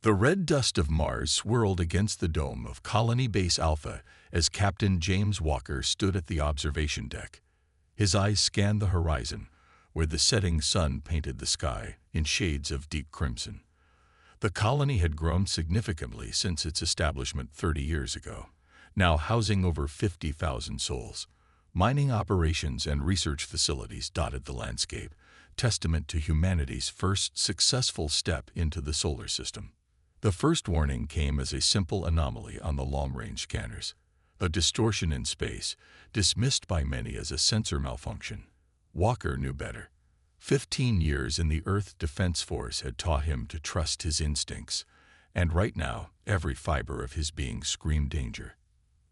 The red dust of Mars swirled against the dome of Colony Base Alpha as Captain James Walker stood at the observation deck. His eyes scanned the horizon, where the setting sun painted the sky in shades of deep crimson. The colony had grown significantly since its establishment 30 years ago, now housing over 50,000 souls. Mining operations and research facilities dotted the landscape, testament to humanity's first successful step into the solar system. The first warning came as a simple anomaly on the long-range scanners, a distortion in space, dismissed by many as a sensor malfunction. Walker knew better. 15 years in the Earth Defense Force had taught him to trust his instincts, and right now, every fiber of his being screamed danger.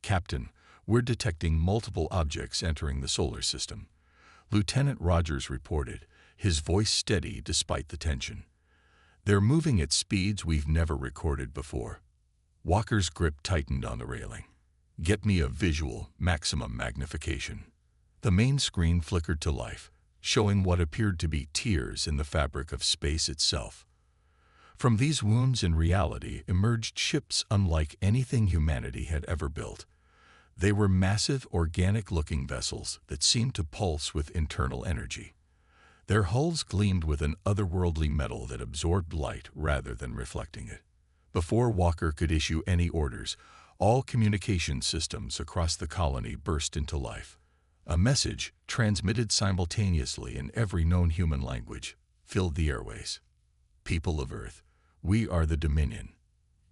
"Captain, we're detecting multiple objects entering the solar system," Lieutenant Rogers reported, his voice steady despite the tension. "They're moving at speeds we've never recorded before." Walker's grip tightened on the railing. "Get me a visual, maximum magnification." The main screen flickered to life, showing what appeared to be tears in the fabric of space itself. From these wounds in reality emerged ships unlike anything humanity had ever built. They were massive, organic-looking vessels that seemed to pulse with internal energy. Their hulls gleamed with an otherworldly metal that absorbed light rather than reflecting it. Before Walker could issue any orders, all communication systems across the colony burst into life. A message, transmitted simultaneously in every known human language, filled the airways. "People of Earth, we are the Dominion.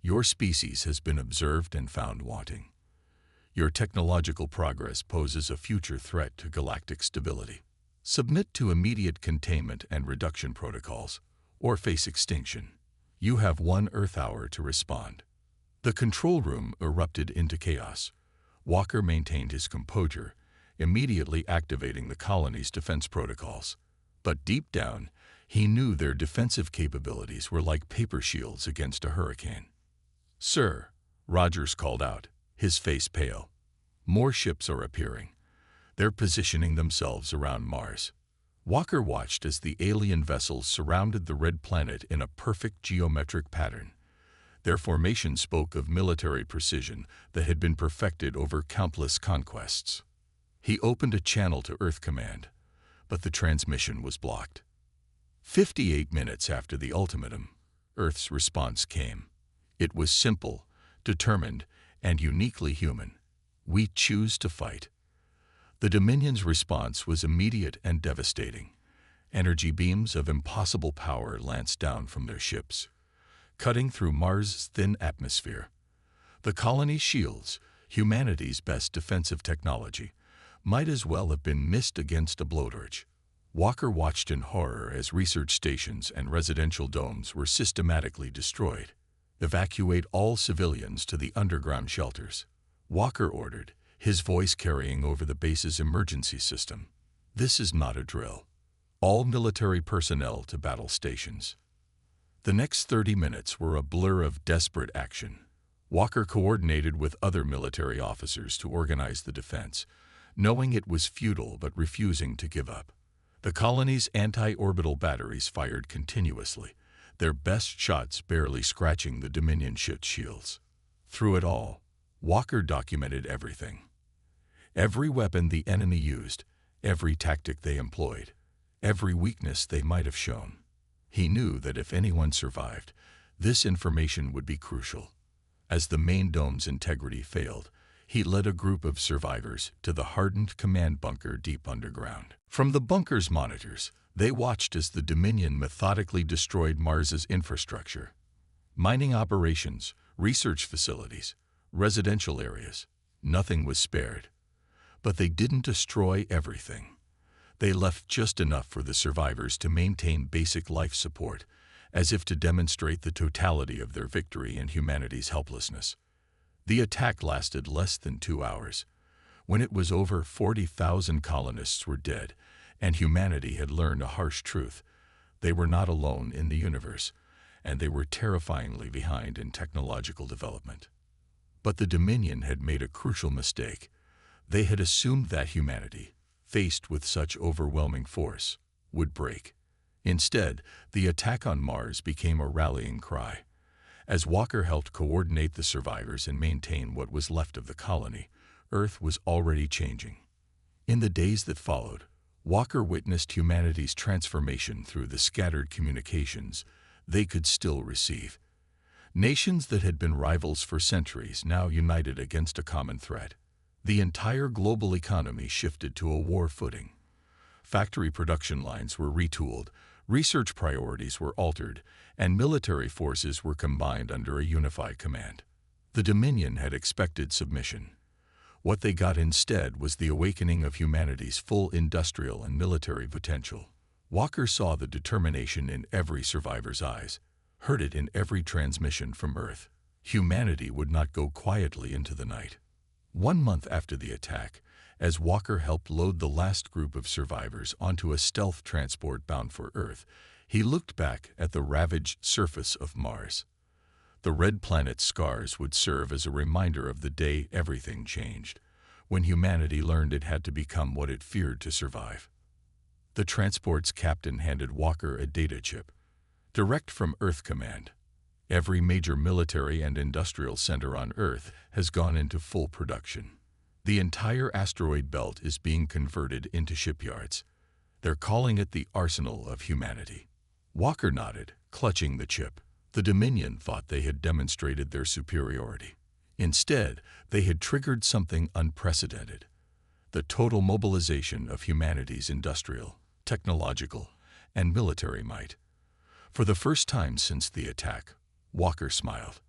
Your species has been observed and found wanting. Your technological progress poses a future threat to galactic stability. Submit to immediate containment and reduction protocols, or face extinction. You have 1 Earth hour to respond." The control room erupted into chaos. Walker maintained his composure, immediately activating the colony's defense protocols. But deep down, he knew their defensive capabilities were like paper shields against a hurricane. "Sir," Rogers called out, his face pale. "More ships are appearing. They're positioning themselves around Mars." Walker watched as the alien vessels surrounded the red planet in a perfect geometric pattern. Their formation spoke of military precision that had been perfected over countless conquests. He opened a channel to Earth Command, but the transmission was blocked. 58 minutes after the ultimatum, Earth's response came. It was simple, determined, and uniquely human. "We choose to fight." The Dominion's response was immediate and devastating. Energy beams of impossible power lanced down from their ships, cutting through Mars' thin atmosphere. The colony's shields, humanity's best defensive technology, might as well have been missed against a blowtorch. Walker watched in horror as research stations and residential domes were systematically destroyed. "Evacuate all civilians to the underground shelters," Walker ordered, his voice carrying over the base's emergency system. "This is not a drill. All military personnel to battle stations." The next 30 minutes were a blur of desperate action. Walker coordinated with other military officers to organize the defense, knowing it was futile but refusing to give up. The colony's anti-orbital batteries fired continuously, their best shots barely scratching the Dominion ship's shields. Through it all, Walker documented everything. Every weapon the enemy used, every tactic they employed, every weakness they might have shown. He knew that if anyone survived, this information would be crucial. As the main dome's integrity failed, he led a group of survivors to the hardened command bunker deep underground. From the bunker's monitors, they watched as the Dominion methodically destroyed Mars's infrastructure. Mining operations, research facilities, residential areas, nothing was spared. But they didn't destroy everything. They left just enough for the survivors to maintain basic life support, as if to demonstrate the totality of their victory and humanity's helplessness. The attack lasted less than 2 hours. When it was over, 40,000 colonists were dead, and humanity had learned a harsh truth. They were not alone in the universe, and they were terrifyingly behind in technological development. But the Dominion had made a crucial mistake. They had assumed that humanity, faced with such overwhelming force, would break. Instead, the attack on Mars became a rallying cry. As Walker helped coordinate the survivors and maintain what was left of the colony, Earth was already changing. In the days that followed, Walker witnessed humanity's transformation through the scattered communications they could still receive. Nations that had been rivals for centuries now united against a common threat. The entire global economy shifted to a war footing. Factory production lines were retooled, research priorities were altered, and military forces were combined under a unified command. The Dominion had expected submission. What they got instead was the awakening of humanity's full industrial and military potential. Walker saw the determination in every survivor's eyes, heard it in every transmission from Earth. Humanity would not go quietly into the night. 1 month after the attack, as Walker helped load the last group of survivors onto a stealth transport bound for Earth, he looked back at the ravaged surface of Mars. The red planet's scars would serve as a reminder of the day everything changed, when humanity learned it had to become what it feared to survive. The transport's captain handed Walker a data chip, direct from Earth Command. Every major military and industrial center on Earth has gone into full production. The entire asteroid belt is being converted into shipyards. They're calling it the arsenal of humanity. Walker nodded, clutching the chip. The Dominion thought they had demonstrated their superiority. Instead, they had triggered something unprecedented: the total mobilization of humanity's industrial, technological, and military might. For the first time since the attack, Walker smiled.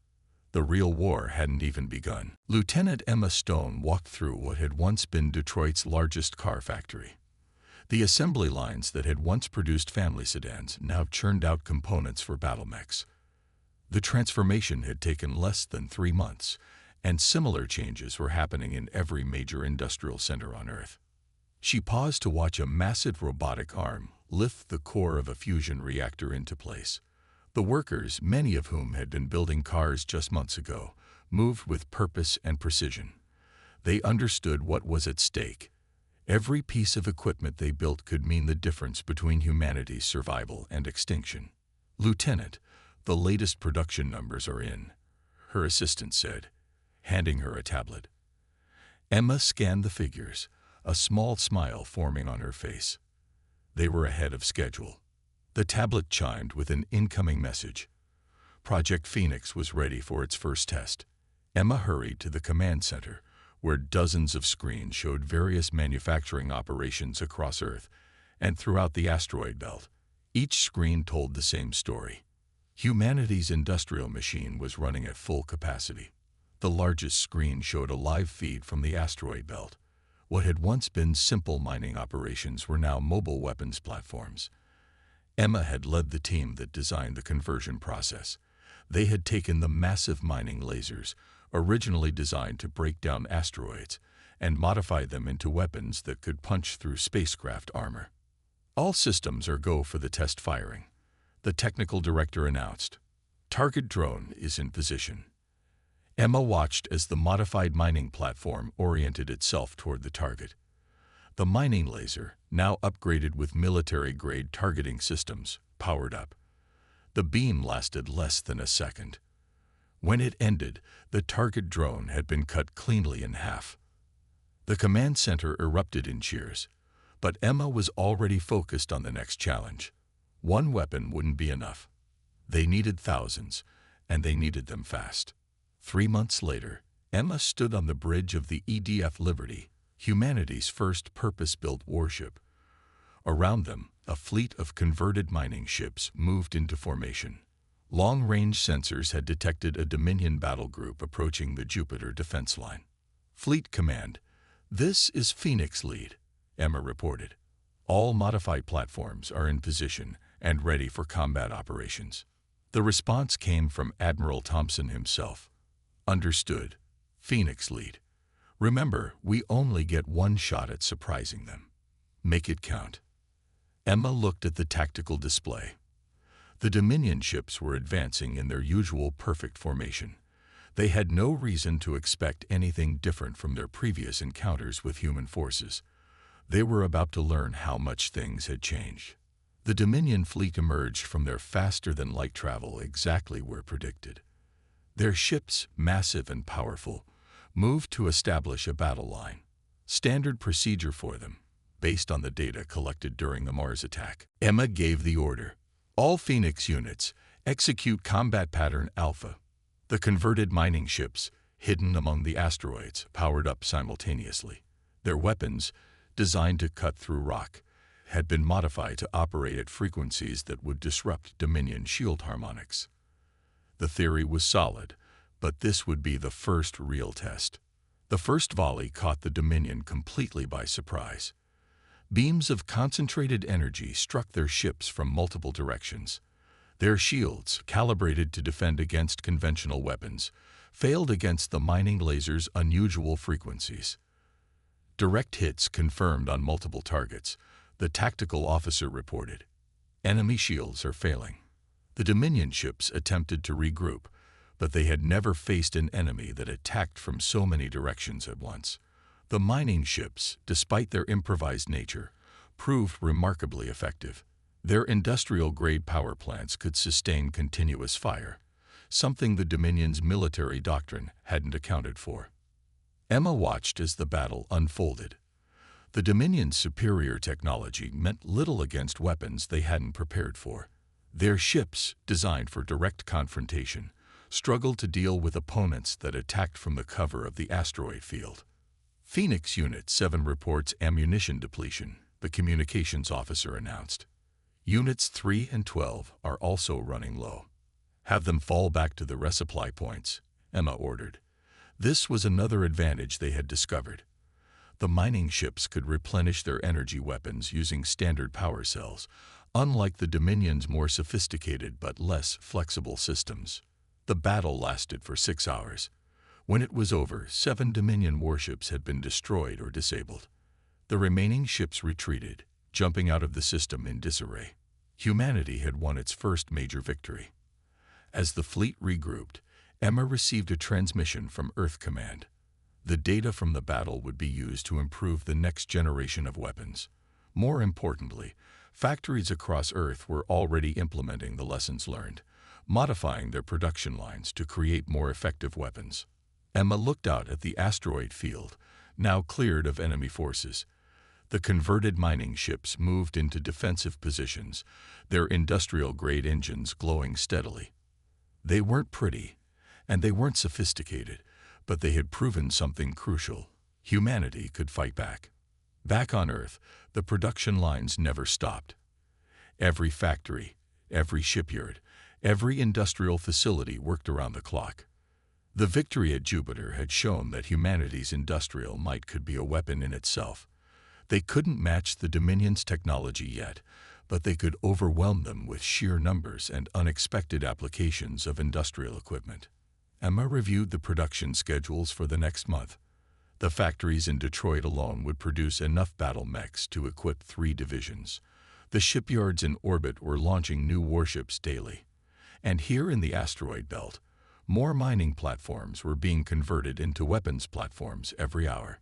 The real war hadn't even begun. Lieutenant Emma Stone walked through what had once been Detroit's largest car factory. The assembly lines that had once produced family sedans now churned out components for battle mechs. The transformation had taken less than 3 months, and similar changes were happening in every major industrial center on Earth. She paused to watch a massive robotic arm lift the core of a fusion reactor into place. The workers, many of whom had been building cars just months ago, moved with purpose and precision. They understood what was at stake. Every piece of equipment they built could mean the difference between humanity's survival and extinction. "Lieutenant, the latest production numbers are in," her assistant said, handing her a tablet. Emma scanned the figures, a small smile forming on her face. They were ahead of schedule. The tablet chimed with an incoming message. Project Phoenix was ready for its first test. Emma hurried to the command center, where dozens of screens showed various manufacturing operations across Earth and throughout the asteroid belt. Each screen told the same story. Humanity's industrial machine was running at full capacity. The largest screen showed a live feed from the asteroid belt. What had once been simple mining operations were now mobile weapons platforms. Emma had led the team that designed the conversion process. They had taken the massive mining lasers, originally designed to break down asteroids, and modified them into weapons that could punch through spacecraft armor. "All systems are go for the test firing," the technical director announced. "Target drone is in position." Emma watched as the modified mining platform oriented itself toward the target. The mining laser, now upgraded with military-grade targeting systems, powered up. The beam lasted less than a second. When it ended, the target drone had been cut cleanly in half. The command center erupted in cheers, but Emma was already focused on the next challenge. One weapon wouldn't be enough. They needed thousands, and they needed them fast. 3 months later, Emma stood on the bridge of the EDF Liberty, humanity's first purpose-built warship. Around them, a fleet of converted mining ships moved into formation. Long-range sensors had detected a Dominion battle group approaching the Jupiter defense line. "Fleet Command, this is Phoenix Lead," Emma reported. "All modified platforms are in position and ready for combat operations." The response came from Admiral Thompson himself. "Understood. Phoenix Lead. Remember, we only get one shot at surprising them. Make it count." Emma looked at the tactical display. The Dominion ships were advancing in their usual perfect formation. They had no reason to expect anything different from their previous encounters with human forces. They were about to learn how much things had changed. The Dominion fleet emerged from their faster-than-light travel exactly where predicted. Their ships, massive and powerful, moved to establish a battle line. Standard procedure for them, based on the data collected during the Mars attack. Emma gave the order. All Phoenix units, execute combat pattern Alpha. The converted mining ships, hidden among the asteroids, powered up simultaneously. Their weapons, designed to cut through rock, had been modified to operate at frequencies that would disrupt Dominion shield harmonics. The theory was solid, but this would be the first real test. The first volley caught the Dominion completely by surprise. Beams of concentrated energy struck their ships from multiple directions. Their shields, calibrated to defend against conventional weapons, failed against the mining laser's unusual frequencies. Direct hits confirmed on multiple targets, the tactical officer reported. Enemy shields are failing. The Dominion ships attempted to regroup, but they had never faced an enemy that attacked from so many directions at once. The mining ships, despite their improvised nature, proved remarkably effective. Their industrial-grade power plants could sustain continuous fire, something the Dominion's military doctrine hadn't accounted for. Emma watched as the battle unfolded. The Dominion's superior technology meant little against weapons they hadn't prepared for. Their ships, designed for direct confrontation, struggled to deal with opponents that attacked from the cover of the asteroid field. Phoenix Unit 7 reports ammunition depletion, the communications officer announced. Units 3 and 12 are also running low. Have them fall back to the resupply points, Emma ordered. This was another advantage they had discovered. The mining ships could replenish their energy weapons using standard power cells, unlike the Dominion's more sophisticated but less flexible systems. The battle lasted for 6 hours. When it was over, 7 Dominion warships had been destroyed or disabled. The remaining ships retreated, jumping out of the system in disarray. Humanity had won its first major victory. As the fleet regrouped, Emma received a transmission from Earth Command. The data from the battle would be used to improve the next generation of weapons. More importantly, factories across Earth were already implementing the lessons learned, modifying their production lines to create more effective weapons. Emma looked out at the asteroid field, now cleared of enemy forces. The converted mining ships moved into defensive positions, their industrial-grade engines glowing steadily. They weren't pretty, and they weren't sophisticated, but they had proven something crucial. Humanity could fight back. Back on Earth, the production lines never stopped. Every factory, every shipyard, every industrial facility worked around the clock. The victory at Jupiter had shown that humanity's industrial might could be a weapon in itself. They couldn't match the Dominion's technology yet, but they could overwhelm them with sheer numbers and unexpected applications of industrial equipment. Emma reviewed the production schedules for the next month. The factories in Detroit alone would produce enough battle mechs to equip 3 divisions. The shipyards in orbit were launching new warships daily. And here in the asteroid belt, more mining platforms were being converted into weapons platforms every hour.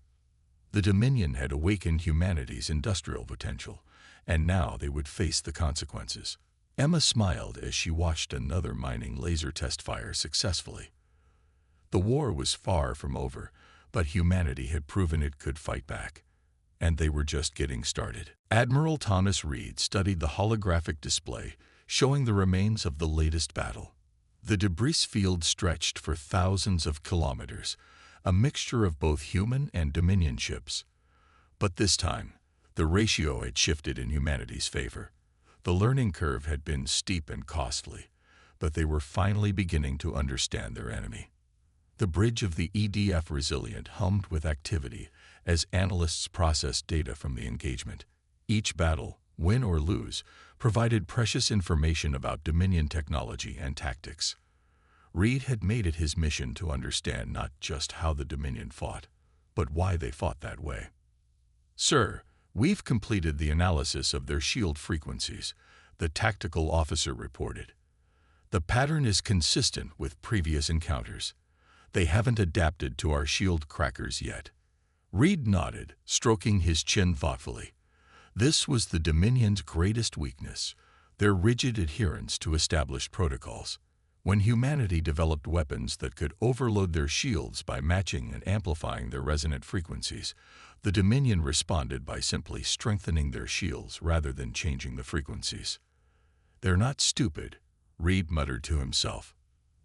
The Dominion had awakened humanity's industrial potential, and now they would face the consequences. Emma smiled as she watched another mining laser test fire successfully. The war was far from over, but humanity had proven it could fight back, and they were just getting started. Admiral Thomas Reed studied the holographic display, showing the remains of the latest battle. The debris field stretched for thousands of kilometers, a mixture of both human and Dominion ships. But this time, the ratio had shifted in humanity's favor. The learning curve had been steep and costly, but they were finally beginning to understand their enemy. The bridge of the EDF Resilient hummed with activity as analysts processed data from the engagement. Each battle, win or lose, provided precious information about Dominion technology and tactics. Reed had made it his mission to understand not just how the Dominion fought, but why they fought that way. "Sir, we've completed the analysis of their shield frequencies," the tactical officer reported. "The pattern is consistent with previous encounters. They haven't adapted to our shield crackers yet." Reed nodded, stroking his chin thoughtfully. This was the Dominion's greatest weakness, their rigid adherence to established protocols. When humanity developed weapons that could overload their shields by matching and amplifying their resonant frequencies, the Dominion responded by simply strengthening their shields rather than changing the frequencies. "They're not stupid," Reed muttered to himself.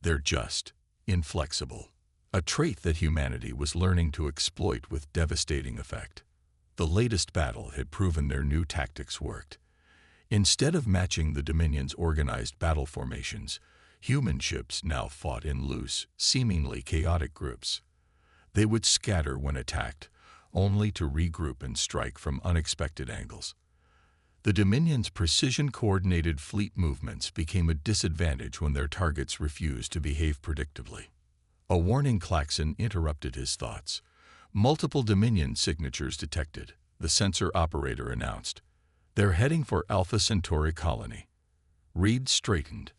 "They're just inflexible," a trait that humanity was learning to exploit with devastating effect. The latest battle had proven their new tactics worked. Instead of matching the Dominion's organized battle formations, human ships now fought in loose, seemingly chaotic groups. They would scatter when attacked, only to regroup and strike from unexpected angles. The Dominion's precision-coordinated fleet movements became a disadvantage when their targets refused to behave predictably. A warning klaxon interrupted his thoughts. "Multiple Dominion signatures detected," the sensor operator announced. "They're heading for Alpha Centauri colony." Reed straightened.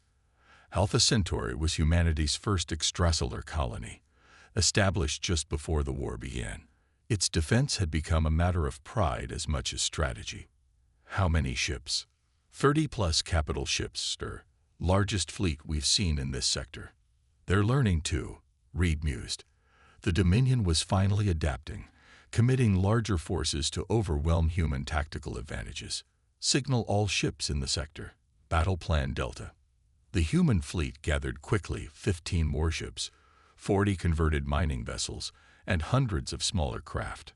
Alpha Centauri was humanity's first extrasolar colony, established just before the war began. Its defense had become a matter of pride as much as strategy. "How many ships?" 30-plus capital ships, sir. Largest fleet we've seen in this sector." "They're learning too," Reed mused. The Dominion was finally adapting, committing larger forces to overwhelm human tactical advantages. "Signal all ships in the sector. Battle Plan Delta." The human fleet gathered quickly, 15 warships, 40 converted mining vessels, and hundreds of smaller craft.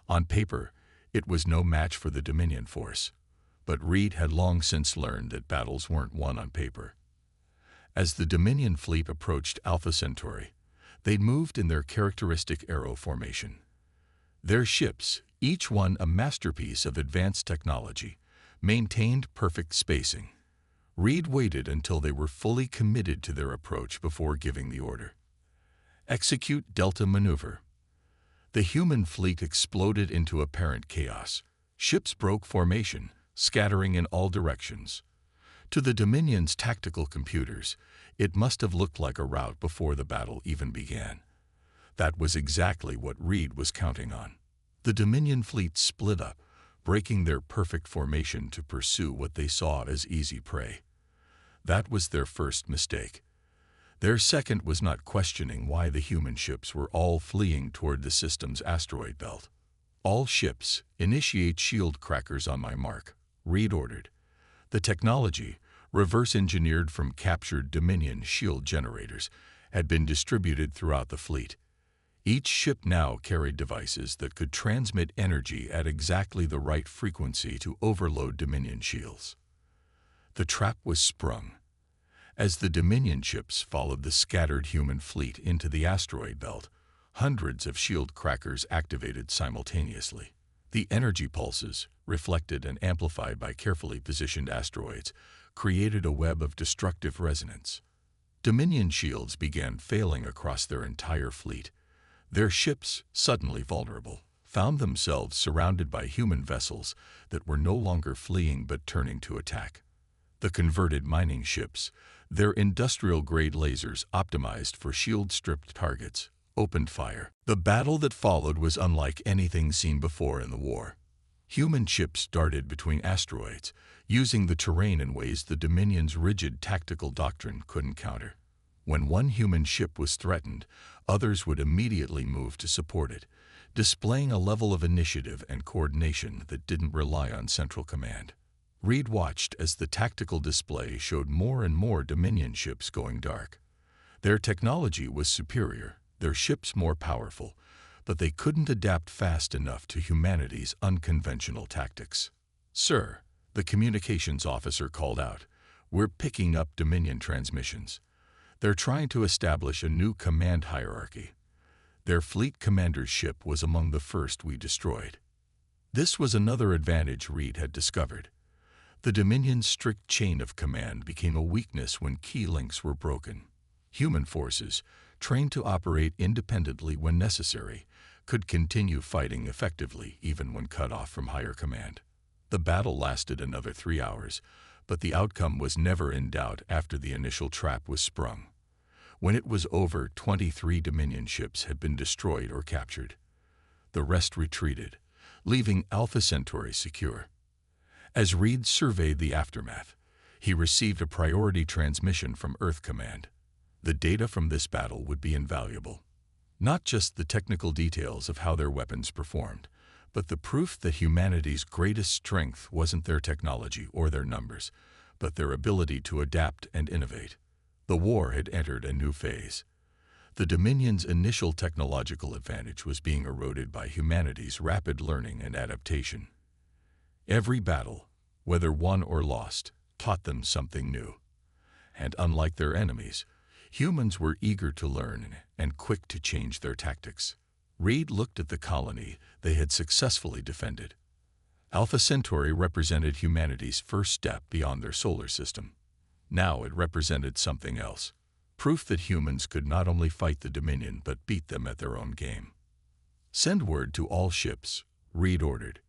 On paper, it was no match for the Dominion force, but Reed had long since learned that battles weren't won on paper. As the Dominion fleet approached Alpha Centauri, they moved in their characteristic arrow formation. Their ships, each one a masterpiece of advanced technology, maintained perfect spacing. Reed waited until they were fully committed to their approach before giving the order. "Execute Delta maneuver." The human fleet exploded into apparent chaos. Ships broke formation, scattering in all directions. To the Dominion's tactical computers, it must have looked like a rout before the battle even began. That was exactly what Reed was counting on. The Dominion fleet split up, breaking their perfect formation to pursue what they saw as easy prey. That was their first mistake. Their second was not questioning why the human ships were all fleeing toward the system's asteroid belt. "All ships, initiate shield crackers on my mark," Reed ordered. The technology, reverse-engineered from captured Dominion shield generators, had been distributed throughout the fleet. Each ship now carried devices that could transmit energy at exactly the right frequency to overload Dominion shields. The trap was sprung. As the Dominion ships followed the scattered human fleet into the asteroid belt, hundreds of shield crackers activated simultaneously. The energy pulses, reflected and amplified by carefully positioned asteroids, created a web of destructive resonance. Dominion shields began failing across their entire fleet. Their ships, suddenly vulnerable, found themselves surrounded by human vessels that were no longer fleeing but turning to attack. The converted mining ships, their industrial-grade lasers optimized for shield-stripped targets, opened fire. The battle that followed was unlike anything seen before in the war. Human ships darted between asteroids, using the terrain in ways the Dominion's rigid tactical doctrine couldn't counter. When one human ship was threatened, others would immediately move to support it, displaying a level of initiative and coordination that didn't rely on central command. Reed watched as the tactical display showed more and more Dominion ships going dark. Their technology was superior, their ships more powerful, but they couldn't adapt fast enough to humanity's unconventional tactics. "Sir," the communications officer called out, "we're picking up Dominion transmissions. They're trying to establish a new command hierarchy. Their fleet commander's ship was among the first we destroyed." This was another advantage Reed had discovered. The Dominion's strict chain of command became a weakness when key links were broken. Human forces, trained to operate independently when necessary, could continue fighting effectively even when cut off from higher command. The battle lasted another 3 hours, but the outcome was never in doubt after the initial trap was sprung. When it was over, 23 Dominion ships had been destroyed or captured. The rest retreated, leaving Alpha Centauri secure. As Reed surveyed the aftermath, he received a priority transmission from Earth Command. The data from this battle would be invaluable. Not just the technical details of how their weapons performed, but the proof that humanity's greatest strength wasn't their technology or their numbers, but their ability to adapt and innovate. The war had entered a new phase. The Dominion's initial technological advantage was being eroded by humanity's rapid learning and adaptation. Every battle, whether won or lost, taught them something new. And unlike their enemies, humans were eager to learn and quick to change their tactics. Reed looked at the colony they had successfully defended. Alpha Centauri represented humanity's first step beyond their solar system. Now it represented something else. Proof that humans could not only fight the Dominion but beat them at their own game. "Send word to all ships," Reed ordered.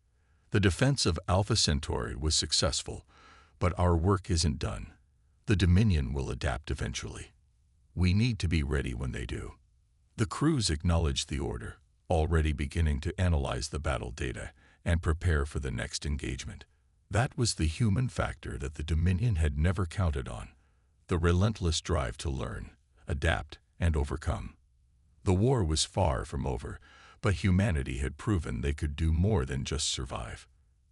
"The defense of Alpha Centauri was successful, but our work isn't done. The Dominion will adapt eventually. We need to be ready when they do." The crews acknowledged the order, already beginning to analyze the battle data and prepare for the next engagement. That was the human factor that the Dominion had never counted on. The relentless drive to learn, adapt, and overcome. The war was far from over, but humanity had proven they could do more than just survive.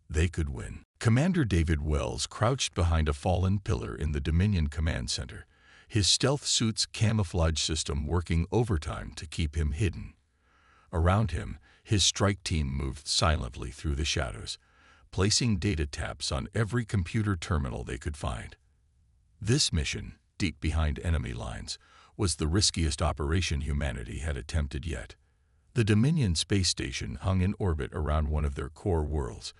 They could win. Commander David Wells crouched behind a fallen pillar in the Dominion Command Center, his stealth suit's camouflage system working overtime to keep him hidden. Around him, his strike team moved silently through the shadows, placing data taps on every computer terminal they could find. This mission, deep behind enemy lines, was the riskiest operation humanity had attempted yet. The Dominion space station hung in orbit around one of their core worlds,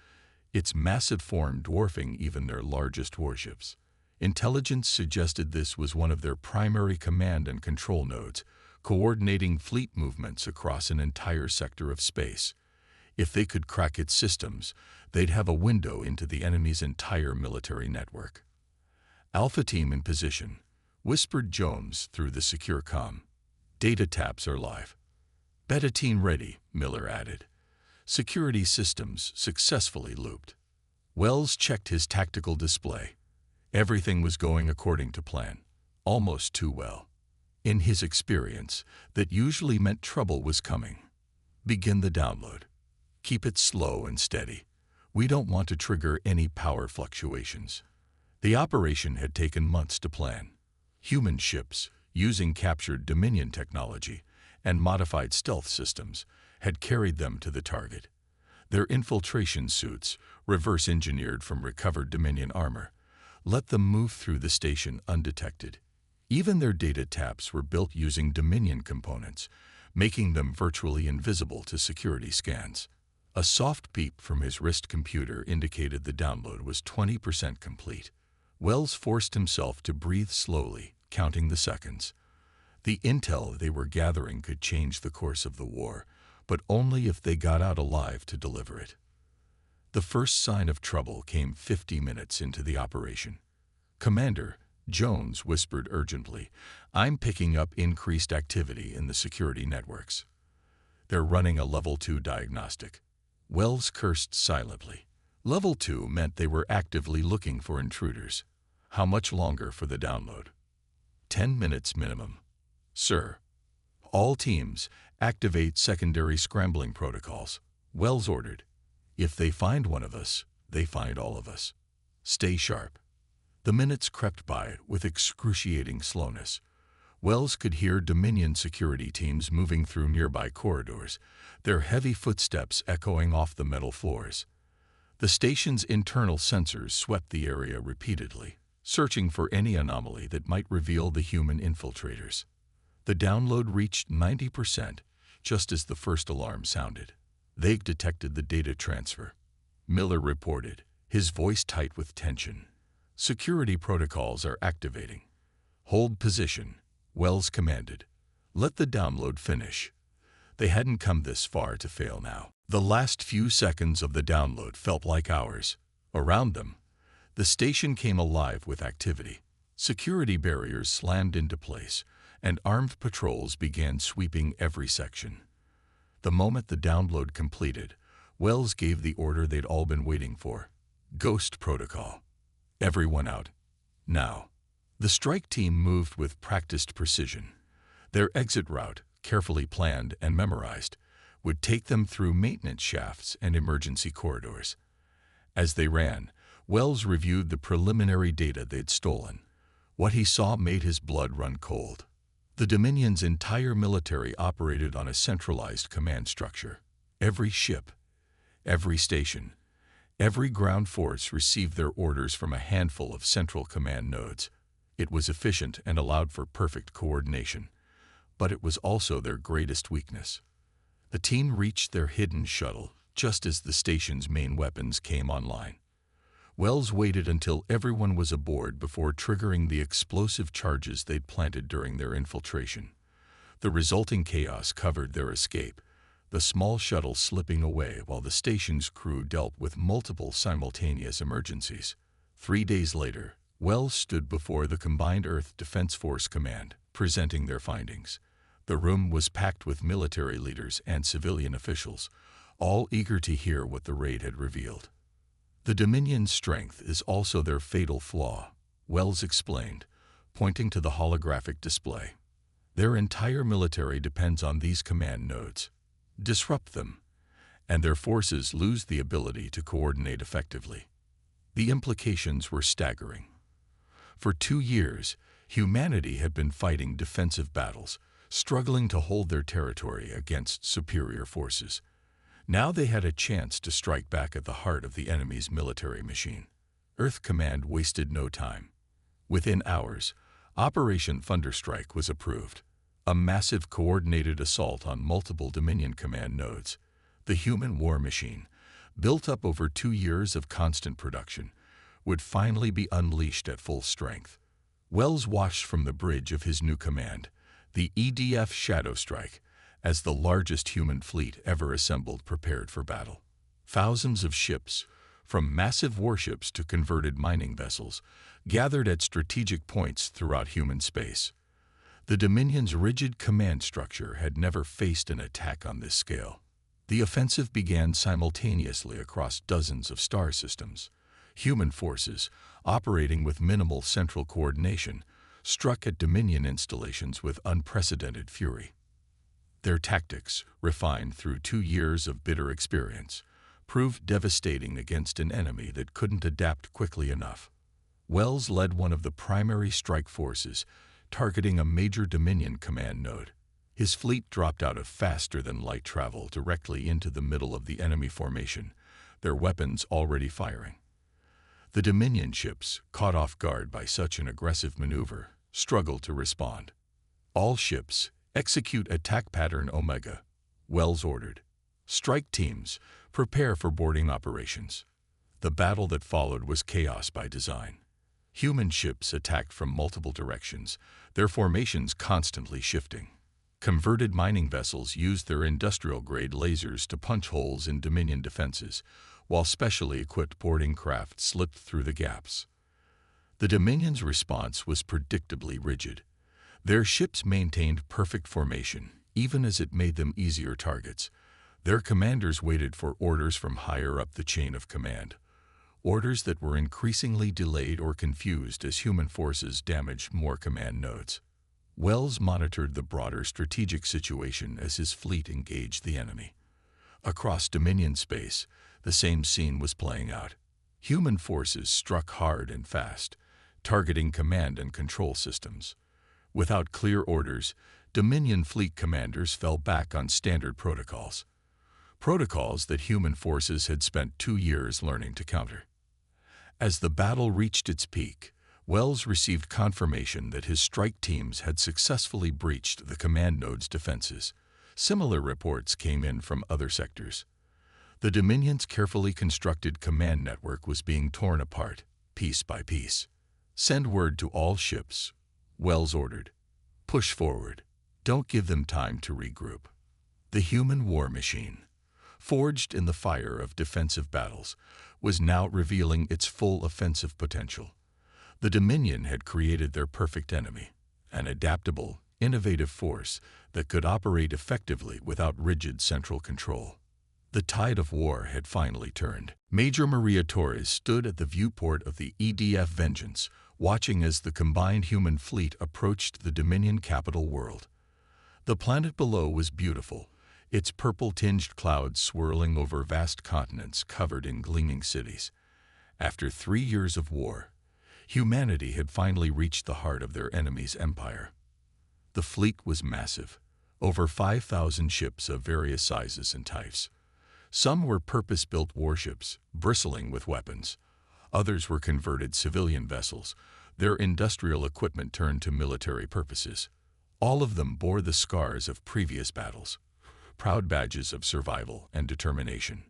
its massive form dwarfing even their largest warships. Intelligence suggested this was one of their primary command and control nodes, coordinating fleet movements across an entire sector of space. If they could crack its systems, they'd have a window into the enemy's entire military network. "Alpha Team in position," whispered Jones through the secure comm. "Data taps are live." "Beta Team ready," Miller added. Security systems successfully looped. Wells checked his tactical display. Everything was going according to plan, almost too well. In his experience, that usually meant trouble was coming. "Begin the download. Keep it slow and steady. We don't want to trigger any power fluctuations." The operation had taken months to plan. Human ships, using captured Dominion technology and modified stealth systems, had carried them to the target. Their infiltration suits, reverse-engineered from recovered Dominion armor, let them move through the station undetected. Even their data taps were built using Dominion components, making them virtually invisible to security scans. A soft beep from his wrist computer indicated the download was 20% complete. Wells forced himself to breathe slowly, counting the seconds. The intel they were gathering could change the course of the war, but only if they got out alive to deliver it. The first sign of trouble came 50 minutes into the operation. "Commander," Jones whispered urgently, "I'm picking up increased activity in the security networks." "They're running a Level 2 diagnostic." Wells cursed silently. Level 2 meant they were actively looking for intruders. "How much longer for the download?" 10 minutes minimum." "Sir." "All teams, activate secondary scrambling protocols," Wells ordered. "If they find one of us, they find all of us. Stay sharp." The minutes crept by with excruciating slowness. Wells could hear Dominion security teams moving through nearby corridors, their heavy footsteps echoing off the metal floors. The station's internal sensors swept the area repeatedly, searching for any anomaly that might reveal the human infiltrators. The download reached 90%, just as the first alarm sounded. "They've detected the data transfer," Miller reported, his voice tight with tension. "Security protocols are activating." "Hold position," Wells commanded. "Let the download finish." They hadn't come this far to fail now. The last few seconds of the download felt like hours. Around them, the station came alive with activity. Security barriers slammed into place, and armed patrols began sweeping every section. The moment the download completed, Wells gave the order they'd all been waiting for. "Ghost protocol. Everyone out. Now." The strike team moved with practiced precision. Their exit route, carefully planned and memorized, would take them through maintenance shafts and emergency corridors. As they ran, Wells reviewed the preliminary data they'd stolen. What he saw made his blood run cold. The Dominion's entire military operated on a centralized command structure. Every ship, every station, every ground force received their orders from a handful of central command nodes. It was efficient and allowed for perfect coordination, but it was also their greatest weakness. The team reached their hidden shuttle just as the station's main weapons came online. Wells waited until everyone was aboard before triggering the explosive charges they'd planted during their infiltration. The resulting chaos covered their escape, the small shuttle slipping away while the station's crew dealt with multiple simultaneous emergencies. 3 days later, Wells stood before the Combined Earth Defense Force Command, presenting their findings. The room was packed with military leaders and civilian officials, all eager to hear what the raid had revealed. The Dominion's strength is also their fatal flaw, Wells explained, pointing to the holographic display. Their entire military depends on these command nodes. Disrupt them, and their forces lose the ability to coordinate effectively. The implications were staggering. For 2 years, humanity had been fighting defensive battles, struggling to hold their territory against superior forces. Now they had a chance to strike back at the heart of the enemy's military machine. Earth Command wasted no time. Within hours, Operation Thunderstrike was approved, a massive coordinated assault on multiple Dominion command nodes. The human war machine, built up over 2 years of constant production, would finally be unleashed at full strength. Wells watched from the bridge of his new command, the EDF Shadow Strike, as the largest human fleet ever assembled prepared for battle. Thousands of ships, from massive warships to converted mining vessels, gathered at strategic points throughout human space. The Dominion's rigid command structure had never faced an attack on this scale. The offensive began simultaneously across dozens of star systems. Human forces, operating with minimal central coordination, struck at Dominion installations with unprecedented fury. Their tactics, refined through 2 years of bitter experience, proved devastating against an enemy that couldn't adapt quickly enough. Wells led one of the primary strike forces, targeting a major Dominion command node. His fleet dropped out of faster-than-light travel directly into the middle of the enemy formation, their weapons already firing. The Dominion ships, caught off guard by such an aggressive maneuver, struggled to respond. All ships, execute attack pattern Omega, Wells ordered. Strike teams, prepare for boarding operations. The battle that followed was chaos by design. Human ships attacked from multiple directions, their formations constantly shifting. Converted mining vessels used their industrial-grade lasers to punch holes in Dominion defenses, while specially equipped boarding craft slipped through the gaps. The Dominion's response was predictably rigid. Their ships maintained perfect formation, even as it made them easier targets. Their commanders waited for orders from higher up the chain of command, orders that were increasingly delayed or confused as human forces damaged more command nodes. Wells monitored the broader strategic situation as his fleet engaged the enemy. Across Dominion space, the same scene was playing out. Human forces struck hard and fast, targeting command and control systems. Without clear orders, Dominion fleet commanders fell back on standard protocols that human forces had spent 2 years learning to counter. As the battle reached its peak, Wells received confirmation that his strike teams had successfully breached the command node's defenses. Similar reports came in from other sectors. The Dominion's carefully constructed command network was being torn apart, piece by piece. "Send word to all ships," Wells ordered. "Push forward. Don't give them time to regroup." The human war machine, forged in the fire of defensive battles, was now revealing its full offensive potential. The Dominion had created their perfect enemy, an adaptable, innovative force that could operate effectively without rigid central control. The tide of war had finally turned. Major Maria Torres stood at the viewport of the EDF Vengeance, watching as the combined human fleet approached the Dominion capital world. The planet below was beautiful, its purple-tinged clouds swirling over vast continents covered in gleaming cities. After 3 years of war, humanity had finally reached the heart of their enemy's empire. The fleet was massive, over 5,000 ships of various sizes and types. Some were purpose-built warships, bristling with weapons. Others were converted civilian vessels, their industrial equipment turned to military purposes. All of them bore the scars of previous battles, proud badges of survival and determination.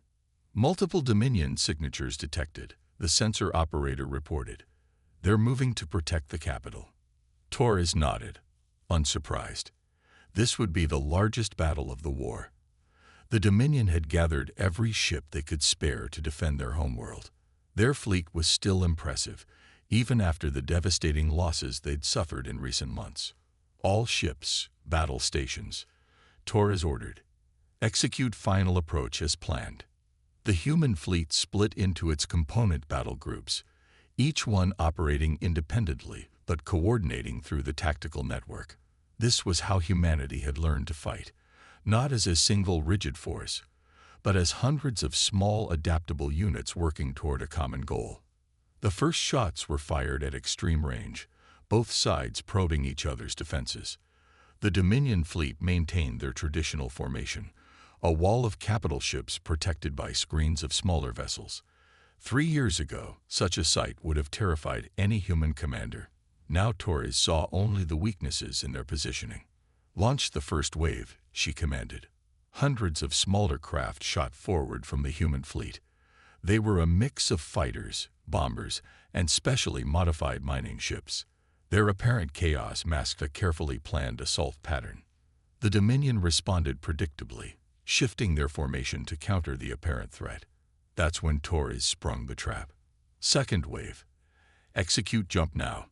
Multiple Dominion signatures detected, the sensor operator reported. They're moving to protect the capital. Torres nodded, unsurprised. This would be the largest battle of the war. The Dominion had gathered every ship they could spare to defend their homeworld. Their fleet was still impressive, even after the devastating losses they'd suffered in recent months. All ships, battle stations, Torres ordered. Execute final approach as planned. The human fleet split into its component battle groups, each one operating independently but coordinating through the tactical network. This was how humanity had learned to fight, not as a single rigid force, but as hundreds of small adaptable units working toward a common goal. The first shots were fired at extreme range, both sides probing each other's defenses. The Dominion fleet maintained their traditional formation, a wall of capital ships protected by screens of smaller vessels. 3 years ago, such a sight would have terrified any human commander. Now Torres saw only the weaknesses in their positioning. Launch the first wave, she commanded. Hundreds of smaller craft shot forward from the human fleet. They were a mix of fighters, bombers, and specially modified mining ships. Their apparent chaos masked a carefully planned assault pattern. The Dominion responded predictably, shifting their formation to counter the apparent threat. That's when Torres sprung the trap. Second wave. Execute jump now.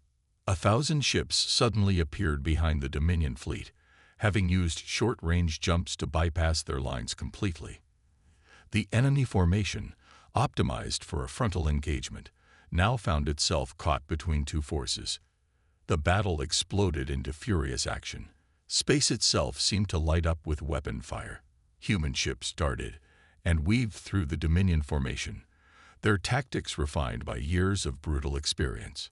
1,000 ships suddenly appeared behind the Dominion fleet, having used short-range jumps to bypass their lines completely. The enemy formation, optimized for a frontal engagement, now found itself caught between two forces. The battle exploded into furious action. Space itself seemed to light up with weapon fire. Human ships darted and weaved through the Dominion formation, their tactics refined by years of brutal experience.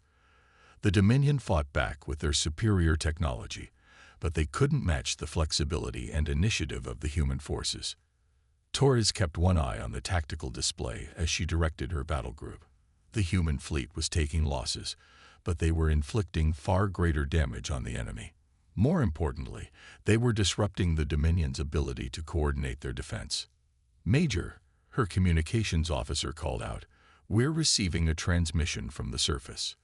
The Dominion fought back with their superior technology, but they couldn't match the flexibility and initiative of the human forces. Torres kept one eye on the tactical display as she directed her battle group. The human fleet was taking losses, but they were inflicting far greater damage on the enemy. More importantly, they were disrupting the Dominion's ability to coordinate their defense. "Major," her communications officer called out, "we're receiving a transmission from the surface.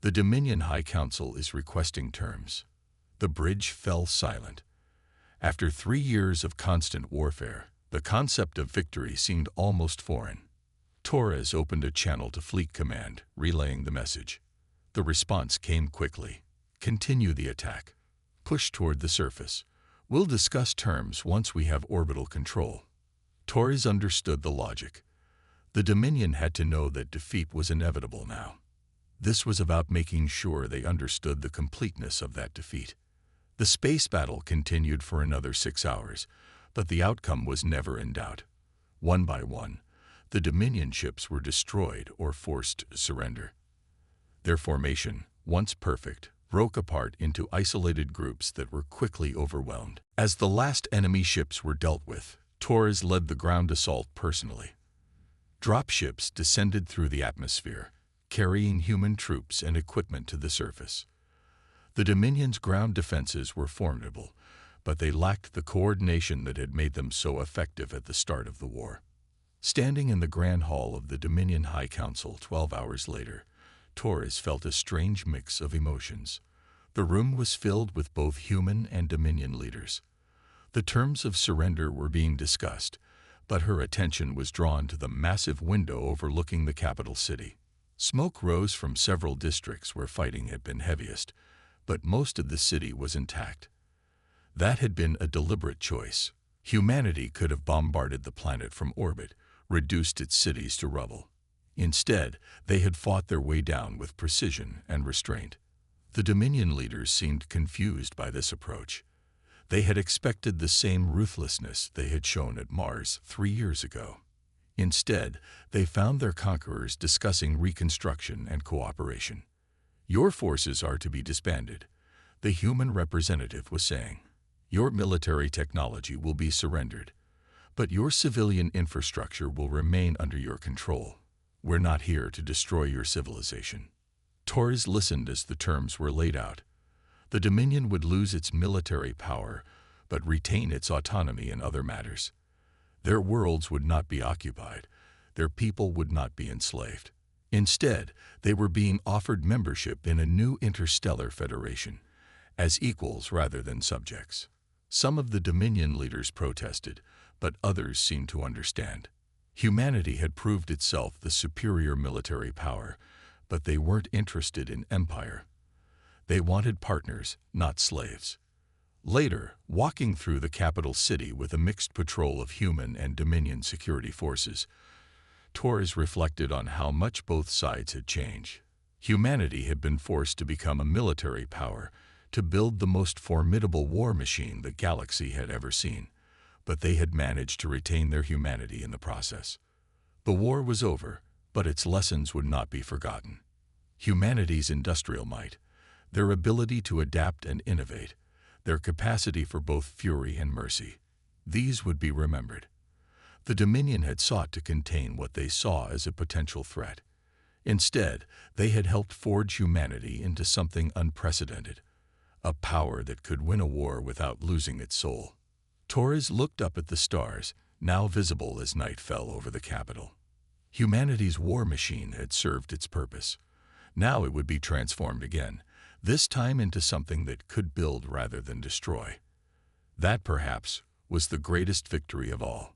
The Dominion High Council is requesting terms." The bridge fell silent. After 3 years of constant warfare, the concept of victory seemed almost foreign. Torres opened a channel to Fleet Command, relaying the message. The response came quickly. "Continue the attack. Push toward the surface. We'll discuss terms once we have orbital control." Torres understood the logic. The Dominion had to know that defeat was inevitable now. This was about making sure they understood the completeness of that defeat. The space battle continued for another 6 hours, but the outcome was never in doubt. One by one, the Dominion ships were destroyed or forced to surrender. Their formation, once perfect, broke apart into isolated groups that were quickly overwhelmed. As the last enemy ships were dealt with, Torres led the ground assault personally. Dropships descended through the atmosphere, carrying human troops and equipment to the surface. The Dominion's ground defenses were formidable, but they lacked the coordination that had made them so effective at the start of the war. Standing in the Grand Hall of the Dominion High Council 12 hours later, Torres felt a strange mix of emotions. The room was filled with both human and Dominion leaders. The terms of surrender were being discussed, but her attention was drawn to the massive window overlooking the capital city. Smoke rose from several districts where fighting had been heaviest, but most of the city was intact. That had been a deliberate choice. Humanity could have bombarded the planet from orbit, reduced its cities to rubble. Instead, they had fought their way down with precision and restraint. The Dominion leaders seemed confused by this approach. They had expected the same ruthlessness they had shown at Mars 3 years ago. Instead, they found their conquerors discussing reconstruction and cooperation. "Your forces are to be disbanded," the human representative was saying. "Your military technology will be surrendered, but your civilian infrastructure will remain under your control. We're not here to destroy your civilization." Torres listened as the terms were laid out. The Dominion would lose its military power, but retain its autonomy in other matters. Their worlds would not be occupied. Their people would not be enslaved. Instead, they were being offered membership in a new interstellar federation, as equals rather than subjects. Some of the Dominion leaders protested, but others seemed to understand. Humanity had proved itself the superior military power, but they weren't interested in empire. They wanted partners, not slaves. Later, walking through the capital city with a mixed patrol of human and Dominion security forces, Torres reflected on how much both sides had changed. Humanity had been forced to become a military power, to build the most formidable war machine the galaxy had ever seen, but they had managed to retain their humanity in the process. The war was over, but its lessons would not be forgotten. Humanity's industrial might, their ability to adapt and innovate, their capacity for both fury and mercy, these would be remembered. The Dominion had sought to contain what they saw as a potential threat. Instead, they had helped forge humanity into something unprecedented, a power that could win a war without losing its soul. Torres looked up at the stars, now visible as night fell over the capital. Humanity's war machine had served its purpose. Now it would be transformed again, this time into something that could build rather than destroy. That, perhaps, was the greatest victory of all.